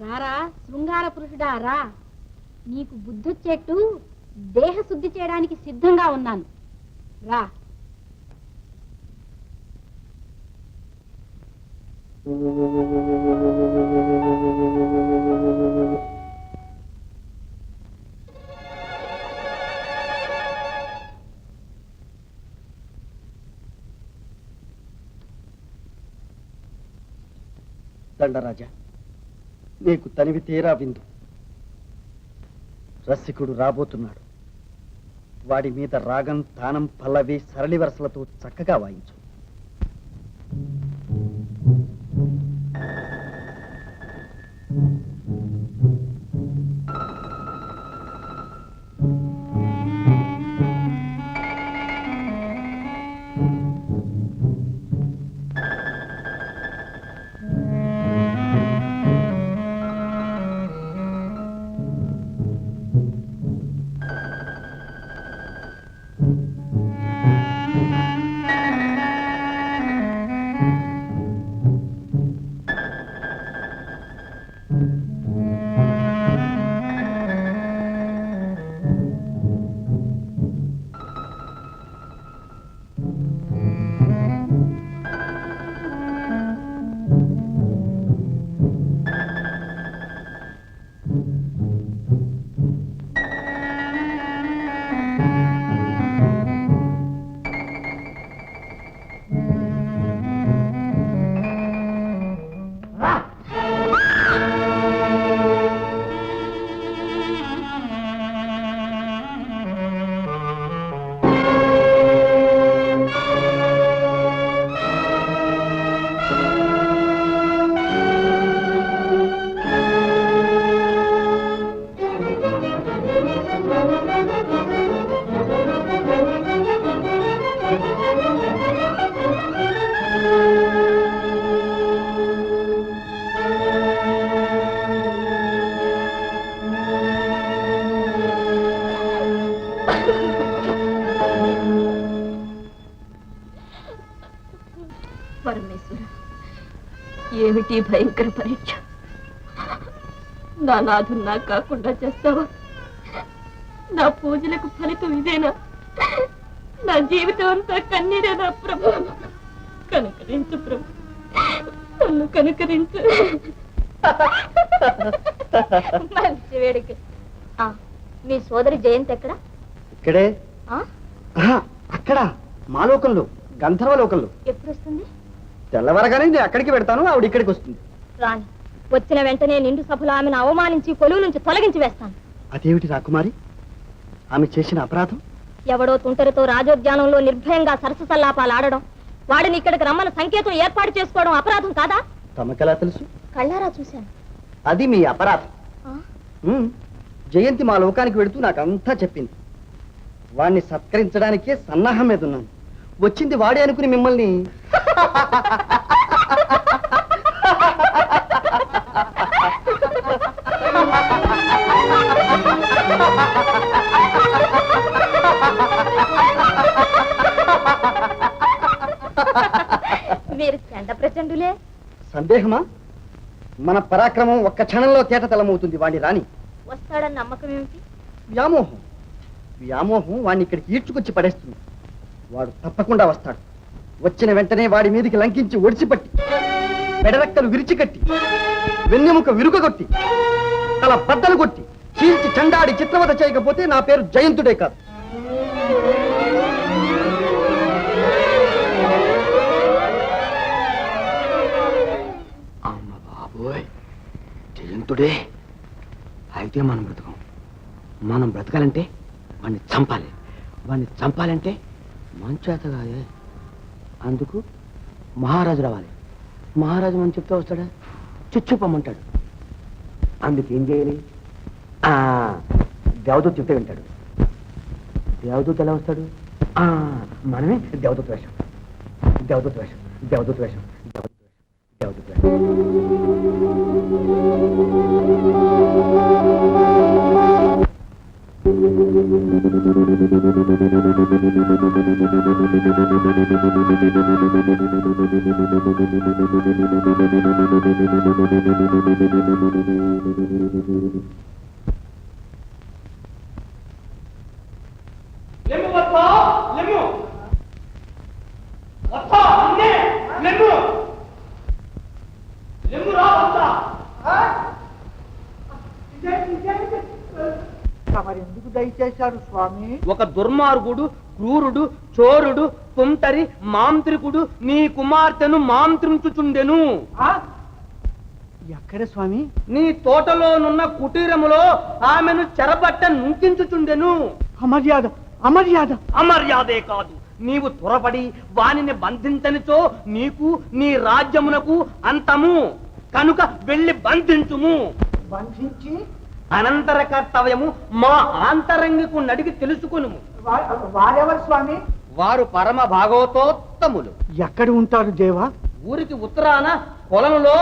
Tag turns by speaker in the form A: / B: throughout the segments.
A: రారా శృంగార పురుషుడా రా. నీకు బుద్ధొచ్చేట్టు దేహ శుద్ధి చేయడానికి సిద్ధంగా ఉన్నాను. రా.
B: దండరాజా, నీకు తనివి తీరా విందు. రసికుడు రాబోతున్నాడు. వాడి మీద రాగం, తానం, పల్లవి, సరళి వరసలతో చక్కగా వాయించు.
C: ఏమిటి భయంకర పరీక్ష? నా నాథు నా కాకుండా చేస్తావా? నా పూజలకు ఫలితం ఇదేనా? నా జీవితం అంతా కన్నీరేనా ప్రభు? కనుకరించు ప్రభు, నన్ను కనుకరించు.
A: మంచి వేడికి. మీ సోదరి జయంతి ఎక్కడ?
B: ఇక్కడే. అక్కడ మా లోకంలో, గంధర్వ లోకంలో.
A: ఎప్పుడు వస్తుంది?
B: తెల్లవరగానే నేను అక్కడికి పెడతాను, ఆవిడ ఇక్కడికి వస్తుంది.
A: రాని. వచ్చిన వెంటనే నిండు సభలో ఆమెను అవమానించి కొలువు నుంచి తొలగించి వేస్తాను.
B: అదేమిటి రాకుమారి, ఆమె చేసిన అపరాధం?
A: ఎవడో తుంటరితో రాజోద్యానంలో నిర్భయంగా సరససల్లాపాలు ఆడడం, వాడిని ఇక్కడికి రమ్మని సంకేతం ఏర్పాటు చేసుకోవడం అపరాధం కాదా?
B: తమకెలా తెలుసు?
A: కళ్ళారా చూశాను.
B: అది మీ అపరాధం. జయంతి మా లోకానికి వెళుతూ నాకంతా చెప్పింది. వాణ్ణి సత్కరించడానికే సన్నాహం మీద ఉన్నాను. వచ్చింది వాడే అనుకుని మిమ్మల్ని
A: మీరు చెండ ప్రచండులే.
B: సందేహమా? మన పరాక్రమం ఒక్క క్షణంలో తేటతలమవుతుంది. వాణ్ణి రాని.
A: వస్తాడని నమ్మకం ఏమిటి?
B: వ్యామోహం. వ్యామోహం వాణ్ణి ఇక్కడికి ఈడ్చుకొచ్చి పడేస్తుంది. వాడు తప్పకుండా వస్తాడు. వచ్చిన వెంటనే వాడి మీదకి లంకించి ఒడిచిపట్టి, పెడరెక్కలు విరిచికట్టి, వెన్నెముక విరుగొట్టి, తల బద్దలు కొట్టి, చీల్చి చండాడి చిత్రవత చేయకపోతే నా పేరు జయంతుడే కాదు.
D: అమ్మ బాబోయ్, జయంతుడే అయితే మనం బ్రతకం. మనం బ్రతకాలంటే వాడిని చంపాలి. వాడిని చంపాలంటే మంచేత కాదే. అందుకు మహారాజు రావాలి. మహారాజు మనం చెప్తే వస్తాడా? చుచ్చుపమ్మంటాడు. అందుకు ఏం చేయాలి? దేవదూత చెప్తే వింటాడు. దేవదూత ఎలా వస్తాడు? మనమే దేవదూత వేషం. దేవదూత వేషం, దేవదూత వేషం, దేవదూత వేషం, దేవదూత వేషం.
B: ఎందుకు దయచేశారు స్వామి?
D: ఒక దుర్మార్గుడు, క్రూరుడు, చోరుడు, తుంటరి, మాంత్రికుడు నీ కుమార్తెను మాంత్రించుచుండెను.
B: ఎక్కడ స్వామి?
D: నీ తోటలోనున్న కుటీరములో ఆమెను చెరబట్ట నుంకించుచుండెను.
B: అమర్యాద, అమర్యాద.
D: అమర్యాదే కాదు, నీవు త్వరపడి వానిని బంధించనిచో నీకు నీ రాజ్యమునకు అంతము. కనుక వెళ్ళి బంధించుము.
B: బంధించి
D: అనంతర కర్తవ్యము మా ఆంతరంగికు నడిగి తెలుసుకును.
B: వారెవరు స్వామి?
D: వారు పరమ భాగవతోత్తములు.
B: ఎక్కడ ఉంటారు దేవా?
D: ఊరికి ఉత్తరాన పొలంలో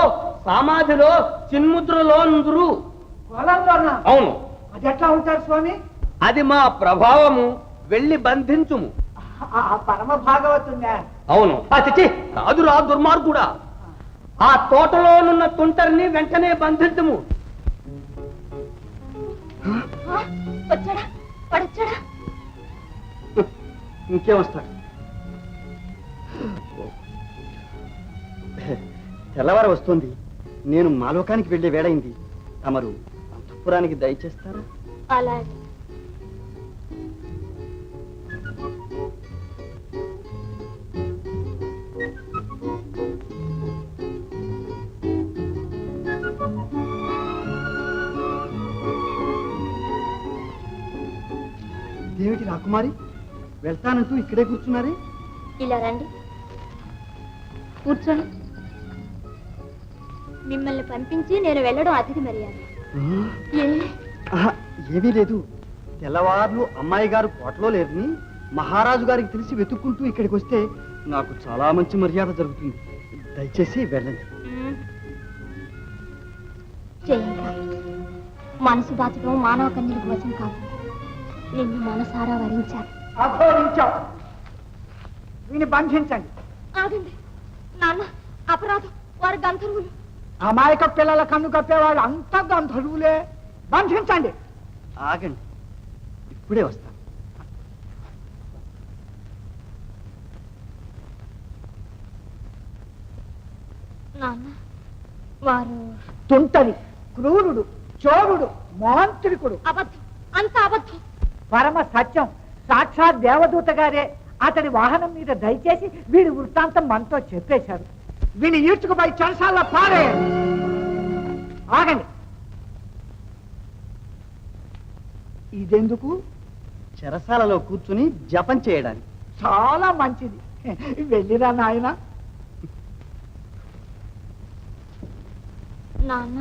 D: సమాధిలో చిన్ముద్రలో నుందురు. అవును.
B: అది ఎట్లా ఉంటారు స్వామి?
D: అది మా ప్రభావము. వెళ్ళి బంధించుము.
B: పరమ భాగవతుందా?
D: అవును. అతిచి కాదురా దుర్మార్గుడా. ఆ తోటలోనున్న తుంటరిని వెంటనే బంధించుము.
A: వచ్చాడా? వాడొచ్చాడా?
B: ఇంకేం వస్తాడు? తెల్లవారు వస్తుంది. నేను మాలోకానికి వెళ్లే వేడైంది. తమరు అంతఃపురానికి దయచేస్తారా?
A: అలాగే.
B: ఏమిటి రాకుమారి, వెళ్తానంటూ ఇక్కడే కూర్చున్నారే?
A: ఇలా రండి, కూర్చోండి. మిమ్మల్ని పంపించి నేను వెళ్ళడం అతిథి మర్యాద.
B: ఏమీ లేదు. తెల్లవార్లు అమ్మాయి గారు కోటలో లేరని మహారాజు గారికి తెలిసి వెతుక్కుంటూ ఇక్కడికి వస్తే నాకు చాలా మంచి మర్యాద జరుగుతుంది. దయచేసి వెళ్ళండి.
A: మనసు దాచడం మానవ కన్యలకు వశం కాదు. నిన్ను మనసారా వరించాను.
B: వీని బంధించండి.
A: ఆగండి నాన్న, అపరాధం. వారు గంధర్వులు.
B: అమాయక పిల్లల కన్ను కప్పేవాళ్ళు అంతా గంధర్వులే. బంధించండి. ఆగండి, ఇప్పుడే వస్తాను.
A: నాన్న, వారు
B: తుంటరి, క్రూరుడు, చోరుడు, మాంత్రికుడు.
A: అబద్ధం, అంత అబద్ధం.
B: పరమ సత్యం. సాక్షాత్ దేవదూత గారే అతడి వాహనం మీద దయచేసి వీడి వృత్తాంతం మనతో చెప్పేశారు. వీడిని ఈడ్చుకుపోయి చెరసాల్లో పారేయండి. ఆగండి. ఇదెందుకు? చెరసాలలో కూర్చుని జపం చేయడానికి. చాలా మంచిది. వెళ్ళిరా నాయన.
A: నాన్న,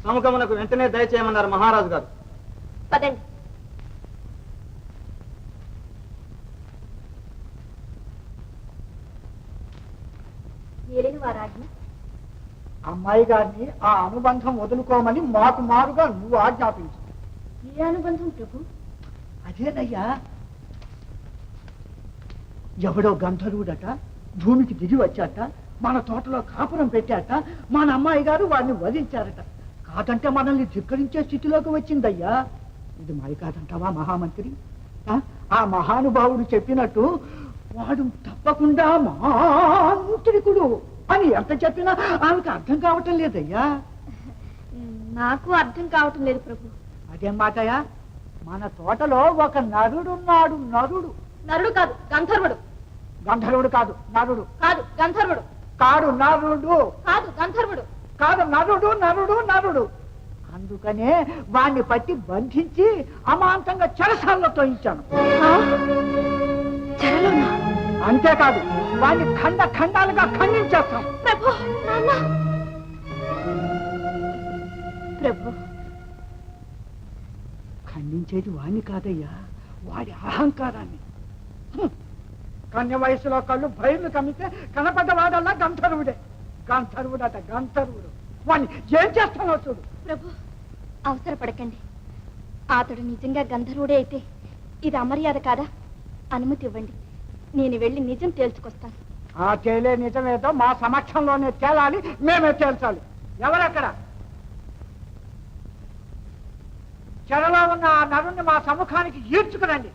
B: సముఖమునకు వెంటనే దయచేయమన్నారు మహారాజు గారు.
A: పదండి. వారాజ్ఞ.
B: అమ్మాయి గారిని ఆ అనుబంధం వదులుకోమని మాకు మారుగా నువ్వు ఆజ్ఞాపించు.
A: ఏ అనుబంధం ప్రభు?
B: అదేనయ్యా, ఎవడో గంధర్వుడట భూమికి దిగి వచ్చాట, మన తోటలో కాపురం పెట్టాట. మన అమ్మాయి గారు వాడిని వధించారట. కాదంటే మనల్ని ధిక్కరించే స్థితిలోకి వచ్చిందయ్యా. ఇది మాయ కాదంటావా మహామంత్రి? ఆ మహానుభావుడు చెప్పినట్టు వాడు తప్పకుండా మాంత్రికుడు అని ఎంత చెప్పినా ఆమెకు అర్థం కావటం లేదయ్యా.
A: నాకు అర్థం కావటం లేదు ప్రభు.
B: అదేం మాటయా? మన తోటలో ఒక నరుడున్నాడు. నరుడు.
A: నరుడు కాదు, గంధర్వుడు.
B: గంధర్వుడు కాదు, నరుడు
A: కాదు, గంధర్వుడు
B: కాదు, నరుడు
A: కాదు, గంధర్వుడు
B: కాదు, నరుడు నరుడు నరుడు. అందుకనే వాణ్ణి పట్టి బంధించి అమాంతంగా చెరసాల్లో తోయించాను. అంతేకాదు, వాణ్ణి ఖండ ఖండాలుగా ఖండించేస్తాం.
A: ప్రభు, నాన్న. ప్రభు,
B: ఖండించేది వాణ్ణి కాదయ్యా, వాడి అహంకారాన్ని. కన్య వయసులో కళ్ళు బయలు కమ్మితే కనపడ్డ వాడల్లా గంధర్వుడే. గంధర్వుడట, గంధర్వుడు.
E: వాణ్ణి ఏం చేస్తానో చూడు.
A: ప్రభు అవసరపడకండి. అతడు నిజంగా గంధర్వుడే అయితే ఇది అమర్యాద కాదా? అనుమతి ఇవ్వండి, నేను వెళ్ళి నిజం తేల్చుకొస్తాను.
E: ఆ తేలే నిజమేదో మా సమక్షంలోనే తేలాలి, మేమే తేల్చాలి. ఎవరక్కడ? చెరలో ఉన్న ఆ నరుణ్ణి మా సముఖానికి ఈడ్చుకురండి.